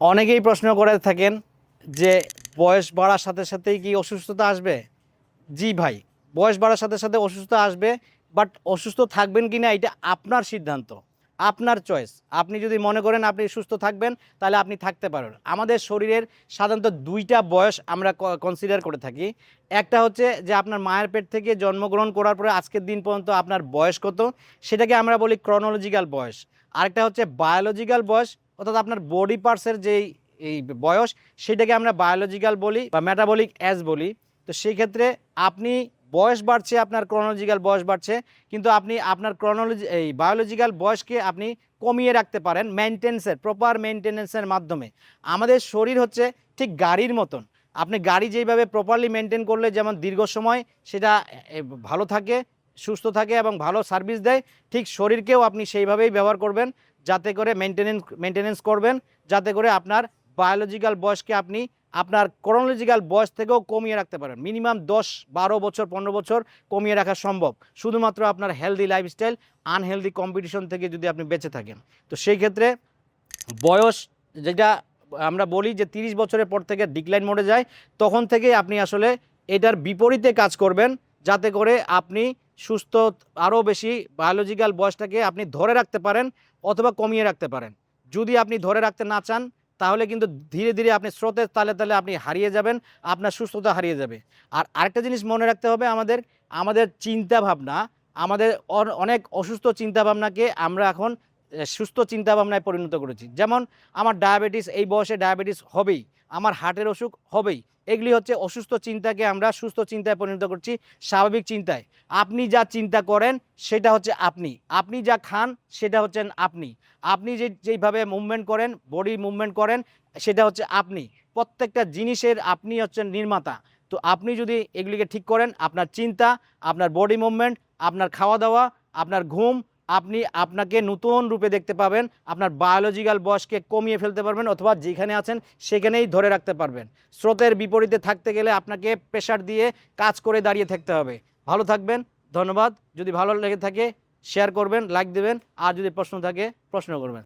অনেকেই প্রশ্ন করে থাকেন যে বয়স বাড়ার সাথে সাথেই কি অসুস্থতা আসবে? জি ভাই, বয়স বাড়ার সাথে সাথে অসুস্থতা আসবে, বাট অসুস্থ থাকবেন কি না এটা আপনার সিদ্ধান্ত, আপনার চয়েস। আপনি যদি মনে করেন আপনি সুস্থ থাকবেন তাহলে আপনি থাকতে পারেন। আমাদের শরীরের সাধারণত দুইটা বয়স আমরা কনসিডার করে থাকি। একটা হচ্ছে যে আপনার মায়ের পেট থেকে জন্মগ্রহণ করার পরে আজকের দিন পর্যন্ত আপনার বয়স কত, সেটাকে আমরা বলি ক্রনোলজিক্যাল বয়স। আরেকটা হচ্ছে বায়োলজিক্যাল বয়স, অর্থাৎ আপনার বডি পার্টসের যেই এই বয়স, সেটাকে আমরা বায়োলজিক্যাল বলি বা মেটাবলিক এজ বলি। তো সেই ক্ষেত্রে আপনি বয়স বাড়ছে, আপনার ক্রনোলজিক্যাল বয়স বাড়ছে, কিন্তু আপনি আপনার বায়োলজিক্যাল বয়সকে আপনি কমিয়ে রাখতে পারেন প্রপার মেনটেন্যান্সের মাধ্যমে। আমাদের শরীর হচ্ছে ঠিক গাড়ির মতন। আপনি গাড়ি যেইভাবে প্রপারলি মেনটেন করলে যেমন দীর্ঘ সময় সেটা ভালো থাকে, সুস্থ থাকে এবং ভালো সার্ভিস দেয়, ঠিক শরীরকেও আপনি সেইভাবেই ব্যবহার করবেন, যাতে করে মেনটেনেন্স করবেন, যাতে করে আপনার বায়োলজিক্যাল বয়সকে আপনি আপনার ক্রনোলজিক্যাল বয়স থেকেও কমিয়ে রাখতে পারেন। মিনিমাম 10-12 বছর 15 বছর কমিয়ে রাখা সম্ভব, শুধুমাত্র আপনার হেলদি লাইফস্টাইল, আনহেলদি কম্পিটিশন থেকে যদি আপনি বেঁচে থাকেন। তো সেই ক্ষেত্রে বয়স যেটা আমরা বলি যে 30 বছরের পর থেকে ডিক্লাইন মোডে যায়, তখন থেকে আপনি আসলে এটার বিপরীতে কাজ করবেন, যাতে করে আপনি সুস্থ আরও বেশি বায়োলজিক্যাল বয়সটাকে আপনি ধরে রাখতে পারেন অথবা কমিয়ে রাখতে পারেন। যদি আপনি ধরে রাখতে না চান তাহলে কিন্তু ধীরে ধীরে আপনি স্রোতের তালে তালে আপনি হারিয়ে যাবেন, আপনার সুস্থতা হারিয়ে যাবে। আর আরেকটা জিনিস মনে রাখতে হবে, আমাদের চিন্তা ভাবনা, আমাদের অনেক অসুস্থ চিন্তা ভাবনাকে আমরা এখন সুস্থ চিন্তা ভাবনায় পরিণত করেছি। যেমন আমার ডায়াবেটিস, এই বয়সে ডায়াবেটিস হবেই, আমার হার্টের অসুখ হবেই। এগুলি হচ্ছে অসুস্থ চিন্তাকে আমরা সুস্থ চিন্তায় পরিণত করছি, স্বাভাবিক চিন্তায়। আপনি যা চিন্তা করেন সেটা হচ্ছে আপনি, আপনি যা খান সেটা হচ্ছেন আপনি, আপনি যেইভাবে মুভমেন্ট করেন, বডি মুভমেন্ট করেন, সেটা হচ্ছে আপনি। প্রত্যেকটা জিনিসের আপনি হচ্ছেন নির্মাতা। তো আপনি যদি এগুলিকে ঠিক করেন, আপনার চিন্তা, আপনার বডি মুভমেন্ট, আপনার খাওয়া দাওয়া, আপনার ঘুম, আপনি আপনাকে নতুন রূপে দেখতে পাবেন, আপনার বায়োলজিক্যাল বয়সকে কমিয়ে ফেলতে পারবেন অথবা যেখানে আছেন সেখানেই ধরে রাখতে পারবেন। স্রোতের বিপরীতে থাকতে গেলে আপনাকে প্রেশার দিয়ে কাজ করে দাঁড়িয়ে থাকতে হবে। ভালো থাকবেন, ধন্যবাদ। যদি ভালো লেগে থাকে শেয়ার করবেন, লাইক দেবেন, আর যদি প্রশ্ন থাকে প্রশ্ন করবেন।